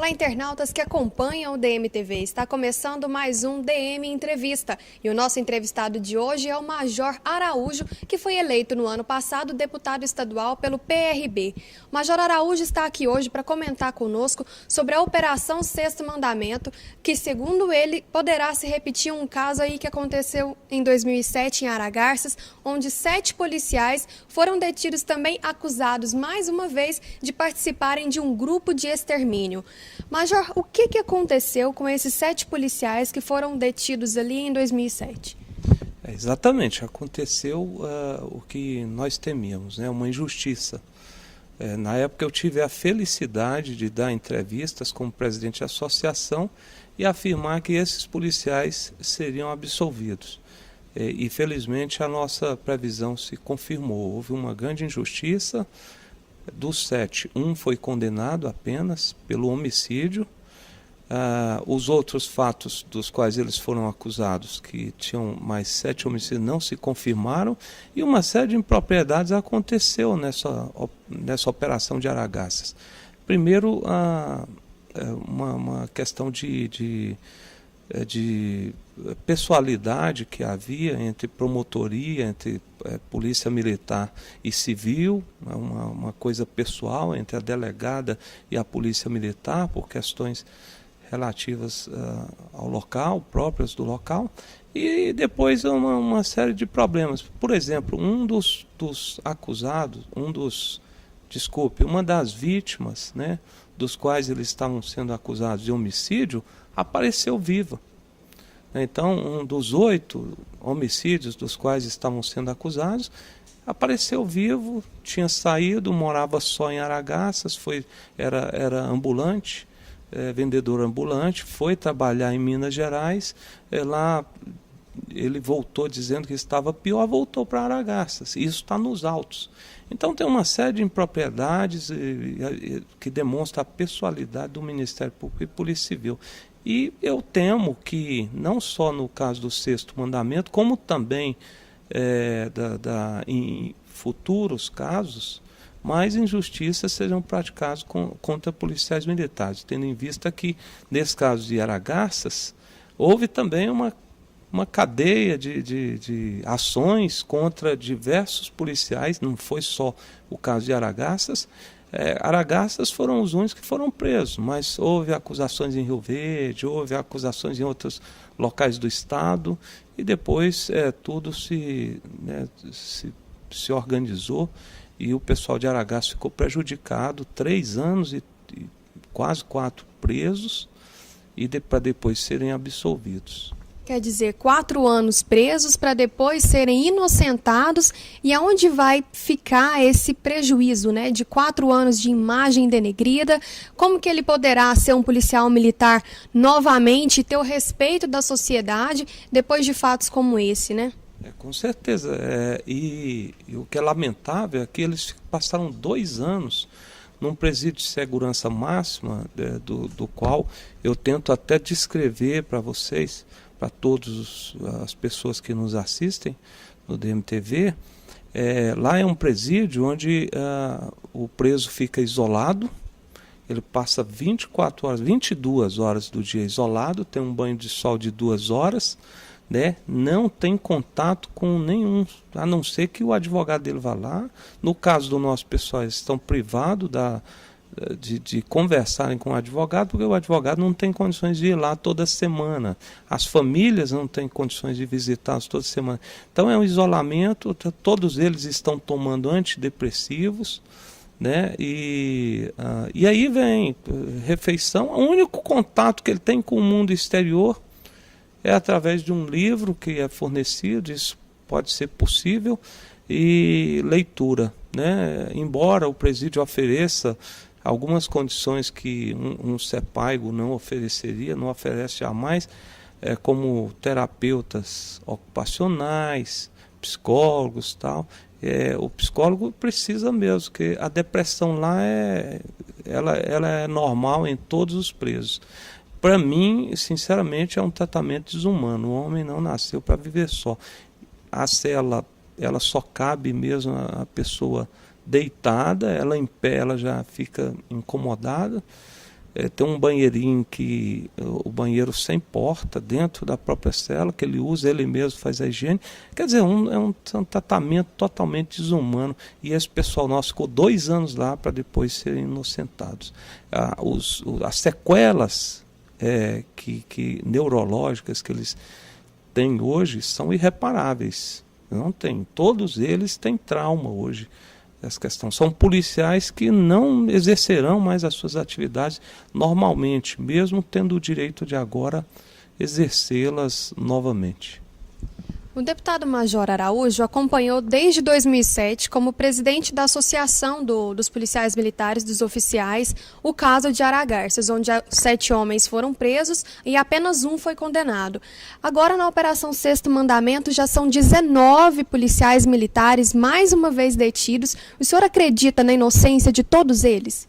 Olá, internautas que acompanham o DMTV. Está começando mais um DM Entrevista. E o nosso entrevistado de hoje é o Major Araújo, que foi eleito no ano passado deputado estadual pelo PRB. O Major Araújo está aqui hoje para comentar conosco sobre a Operação Sexto Mandamento, que, segundo ele, poderá se repetir um caso aí que aconteceu em 2007 em Aragarças, onde 7 policiais foram detidos também acusados, mais uma vez, de participarem de um grupo de extermínio. Major, o que aconteceu com esses 7 policiais que foram detidos ali em 2007? Exatamente, aconteceu o que nós temíamos, né? Uma injustiça. Na época eu tive a felicidade de dar entrevistas como presidente da associação e afirmar que esses policiais seriam absolvidos. E felizmente a nossa previsão se confirmou. Houve uma grande injustiça. Dos 7, um foi condenado apenas pelo homicídio. Os outros fatos dos quais eles foram acusados, que tinham mais 7 homicídios, não se confirmaram. E uma série de impropriedades aconteceu nessa operação de Aragarças. Primeiro, uma questão de pessoalidade que havia entre promotoria, entre polícia militar e civil, uma coisa pessoal entre a delegada e a polícia militar por questões relativas ao local, próprias do local, e depois uma série de problemas. Por exemplo, um dos acusados, uma das vítimas, né, dos quais eles estavam sendo acusados de homicídio, apareceu viva. Então, um dos 8 homicídios dos quais estavam sendo acusados apareceu vivo, tinha saído, morava só em Aragarças, era ambulante, vendedor ambulante, foi trabalhar em Minas Gerais, lá ele voltou dizendo que estava pior, voltou para Aragarças. Isso está nos autos. Então tem uma série de impropriedades que demonstra a pessoalidade do Ministério Público e Polícia Civil. E eu temo que, não só no caso do Sexto Mandamento, como também em futuros casos, mais injustiças sejam praticadas contra policiais militares, tendo em vista que, nesse caso de Aragarças, houve também uma cadeia de ações contra diversos policiais, não foi só o caso de Aragarças. Aragarças foram os únicos que foram presos, mas houve acusações em Rio Verde, houve acusações em outros locais do estado, e depois tudo se organizou e o pessoal de Aragarças ficou prejudicado, 3 anos e quase 4 presos, e para depois serem absolvidos. Quer dizer, 4 anos presos para depois serem inocentados. E aonde vai ficar esse prejuízo, né, de 4 anos de imagem denegrida? Como que ele poderá ser um policial militar novamente e ter o respeito da sociedade depois de fatos como esse, né? Com certeza. E o que é lamentável é que eles passaram 2 anos num presídio de segurança máxima, do qual eu tento até descrever para vocês, para todas as pessoas que nos assistem no DMTV. Lá é um presídio onde o preso fica isolado, ele passa 22 horas do dia isolado, tem um banho de sol de 2 horas, né? Não tem contato com nenhum, a não ser que o advogado dele vá lá. No caso do nosso pessoal, eles estão privados de conversarem com o advogado, porque o advogado não tem condições de ir lá toda semana. As famílias não têm condições de visitá-los toda semana. Então é um isolamento, todos eles estão tomando antidepressivos, né? E aí vem refeição. O único contato que ele tem com o mundo exterior é através de um livro que é fornecido, isso pode ser possível, e leitura, né? Embora o presídio ofereça algumas condições que um CEPAIGO não ofereceria, não oferece jamais, como terapeutas ocupacionais, psicólogos e tal. O psicólogo precisa mesmo, porque a depressão lá ela é normal em todos os presos. Para mim, sinceramente, é um tratamento desumano. O homem não nasceu para viver só. A cela, ela só cabe mesmo a pessoa deitada, ela em pé ela já fica incomodada. tem um banheirinho que o banheiro sem porta dentro da própria cela, que ele usa, ele mesmo faz a higiene. Quer dizer, é um tratamento totalmente desumano. E esse pessoal nosso ficou 2 anos lá para depois serem inocentados. As sequelas neurológicas que eles têm hoje são irreparáveis. Não tem. Todos eles têm trauma hoje. Essa questão. São policiais que não exercerão mais as suas atividades normalmente, mesmo tendo o direito de agora exercê-las novamente. O deputado Major Araújo acompanhou desde 2007, como presidente da Associação dos Policiais Militares, dos Oficiais, o caso de Aragarças, onde 7 homens foram presos e apenas um foi condenado. Agora, na Operação Sexto Mandamento, já são 19 policiais militares mais uma vez detidos. O senhor acredita na inocência de todos eles?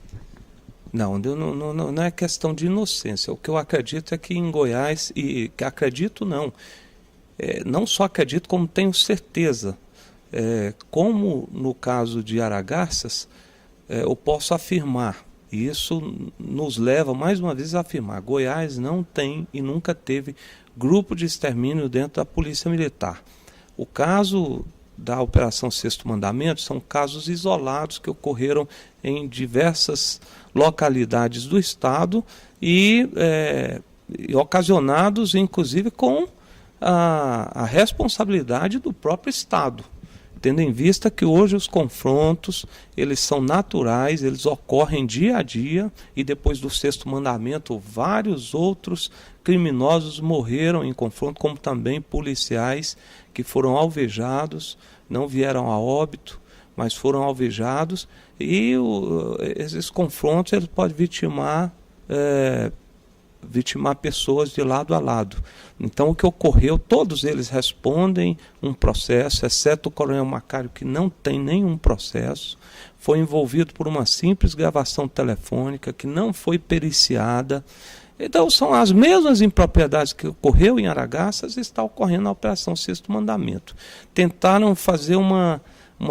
Não é questão de inocência. O que eu acredito é que em Goiás, e que acredito não só acredito, como tenho certeza, como no caso de Aragarças, eu posso afirmar, e isso nos leva mais uma vez a afirmar, Goiás não tem e nunca teve grupo de extermínio dentro da Polícia Militar. O caso da Operação Sexto Mandamento são casos isolados que ocorreram em diversas localidades do Estado e ocasionados, inclusive, com a responsabilidade do próprio Estado, tendo em vista que hoje os confrontos, eles são naturais, eles ocorrem dia a dia, e depois do Sexto Mandamento, vários outros criminosos morreram em confronto, como também policiais que foram alvejados, não vieram a óbito, mas foram alvejados, e esses confrontos eles podem vitimar pessoas de lado a lado. Então o que ocorreu, todos eles respondem um processo, exceto o Coronel Macário, que não tem nenhum processo, foi envolvido por uma simples gravação telefônica que não foi periciada. Então são as mesmas impropriedades que ocorreu em Aragarças, está ocorrendo na Operação Sexto Mandamento. Tentaram fazer uma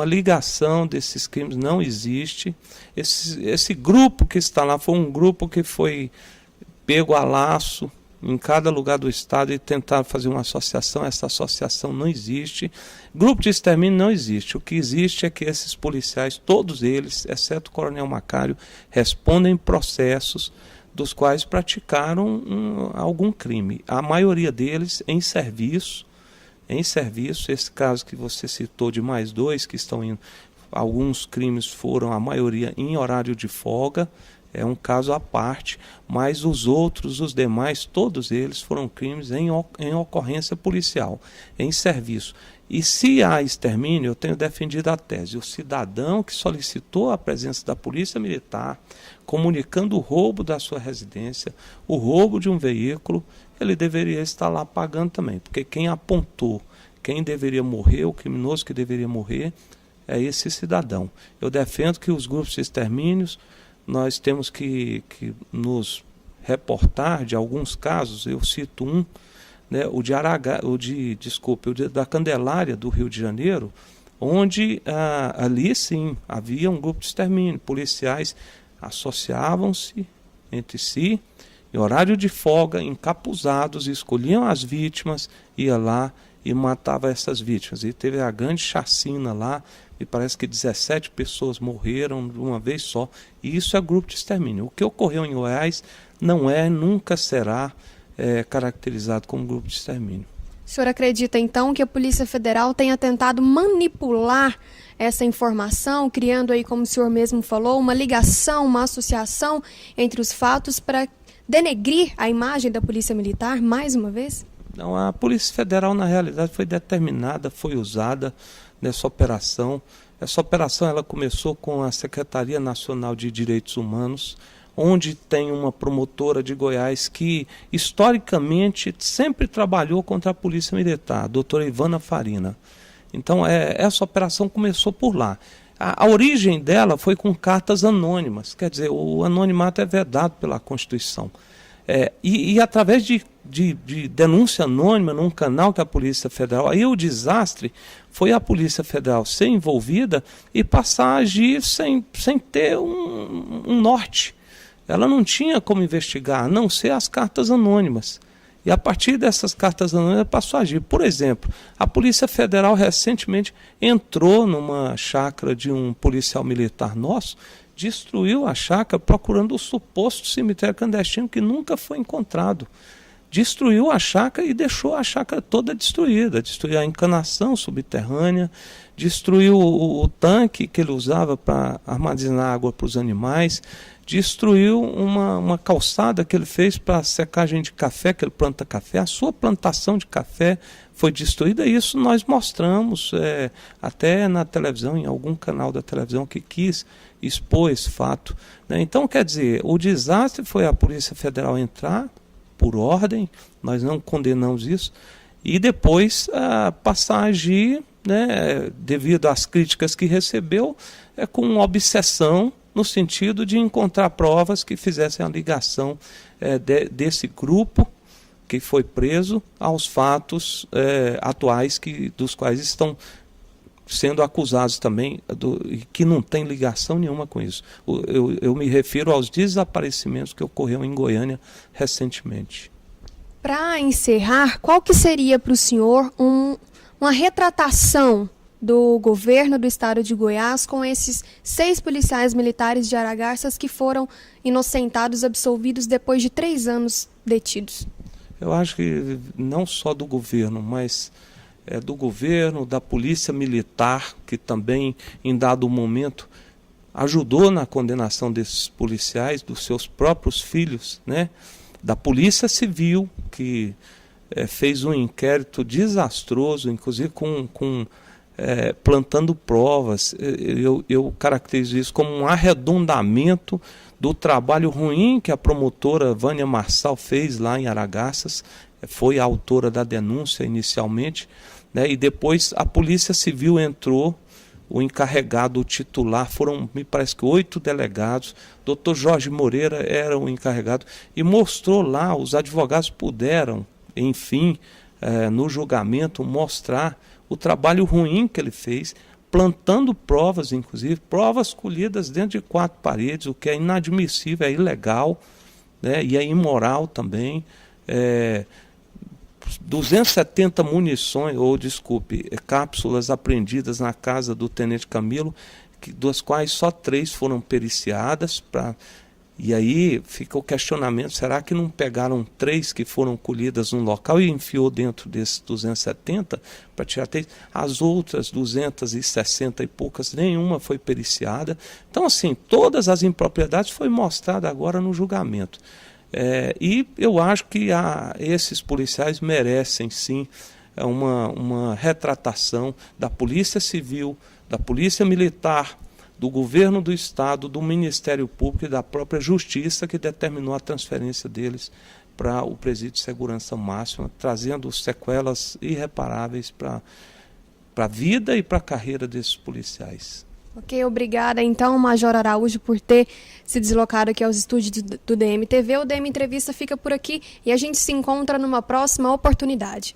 ligação desses crimes, não existe. Esse grupo que está lá foi um grupo que foi pego a laço em cada lugar do Estado e tentaram fazer uma associação. Essa associação não existe. Grupo de extermínio não existe. O que existe é que esses policiais, todos eles, exceto o Coronel Macário, respondem processos dos quais praticaram algum crime. A maioria deles em serviço. Esse caso que você citou de mais 2 que estão indo, alguns crimes foram, a maioria, em horário de folga. É um caso à parte, mas os demais, todos eles foram crimes em ocorrência policial, em serviço. E se há extermínio, eu tenho defendido a tese. O cidadão que solicitou a presença da Polícia Militar, comunicando o roubo da sua residência, o roubo de um veículo, ele deveria estar lá pagando também, porque quem apontou, quem deveria morrer, o criminoso que deveria morrer, é esse cidadão. Eu defendo que os grupos de extermínios, nós temos que nos reportar de alguns casos. Eu cito um, né, o da Candelária do Rio de Janeiro, onde ali sim havia um grupo de extermínio. Policiais associavam-se entre si, em horário de folga, encapuzados, escolhiam as vítimas, ia lá e matava essas vítimas. E teve a grande chacina lá, e parece que 17 pessoas morreram de uma vez só. E isso é grupo de extermínio. O que ocorreu em Goiás nunca será caracterizado como grupo de extermínio. O senhor acredita, então, que a Polícia Federal tenha tentado manipular essa informação, criando aí, como o senhor mesmo falou, uma ligação, uma associação entre os fatos para denegrir a imagem da Polícia Militar, mais uma vez? Não, a Polícia Federal, na realidade, foi determinada, foi usada nessa operação. Essa operação ela começou com a Secretaria Nacional de Direitos Humanos, onde tem uma promotora de Goiás que, historicamente, sempre trabalhou contra a Polícia Militar, a doutora Ivana Farina. Então, essa operação começou por lá. A origem dela foi com cartas anônimas, quer dizer, o anonimato é vedado pela Constituição. E através de denúncia anônima num canal que a Polícia Federal... Aí o desastre foi a Polícia Federal ser envolvida e passar a agir sem ter um norte. ela não tinha como investigar, a não ser as cartas anônimas. E a partir dessas cartas anônimas passou a agir. Por exemplo, a Polícia Federal recentemente entrou numa chácara de um policial militar nosso, destruiu a chácara procurando o suposto cemitério clandestino que nunca foi encontrado. Destruiu a chácara e deixou a chácara toda destruída. Destruiu a encanação subterrânea, destruiu o tanque que ele usava para armazenar água para os animais, destruiu uma calçada que ele fez para secagem de café, que ele planta café. A sua plantação de café foi destruída, e isso nós mostramos até na televisão, em algum canal da televisão que quis expor esse fato, né? Então, quer dizer, o desastre foi a Polícia Federal entrar por ordem, nós não condenamos isso, e depois passar a agir, né, devido às críticas que recebeu, com obsessão, no sentido de encontrar provas que fizessem a ligação desse grupo que foi preso aos fatos atuais dos quais estão sendo acusados também, que não tem ligação nenhuma com isso. Eu me refiro aos desaparecimentos que ocorreram em Goiânia recentemente. Para encerrar, qual que seria para o senhor uma retratação do governo do estado de Goiás com esses 6 policiais militares de Aragarças que foram inocentados, absolvidos depois de 3 anos detidos? Eu acho que não só do governo, mas do governo, da polícia militar, que também, em dado momento, ajudou na condenação desses policiais, dos seus próprios filhos, né? Da polícia civil, que fez um inquérito desastroso, inclusive plantando provas. Eu caracterizo isso como um arredondamento do trabalho ruim que a promotora Vânia Marçal fez lá em Aragarças, foi a autora da denúncia inicialmente, né, e depois a Polícia Civil entrou, o encarregado, o titular, me parece que 8 delegados, Dr. Jorge Moreira era o encarregado, e mostrou lá, os advogados puderam, enfim, no julgamento, mostrar o trabalho ruim que ele fez, plantando provas, inclusive, provas colhidas dentro de 4 paredes, o que é inadmissível, é ilegal, né, e é imoral também. 270 cápsulas apreendidas na casa do Tenente Camilo, das quais só 3 foram periciadas. E aí fica o questionamento, será que não pegaram 3 que foram colhidas no local e enfiou dentro desses 270 para tirar 3? As outras 260 e poucas, nenhuma foi periciada. Então, assim, todas as impropriedades foi mostrada agora no julgamento. E eu acho que esses policiais merecem, sim, uma retratação da Polícia Civil, da Polícia Militar, do Governo do Estado, do Ministério Público e da própria Justiça, que determinou a transferência deles para o Presídio de Segurança Máxima, trazendo sequelas irreparáveis para a vida e para a carreira desses policiais. Ok, obrigada então, Major Araújo, por ter se deslocado aqui aos estúdios do DMTV. O DM Entrevista fica por aqui e a gente se encontra numa próxima oportunidade.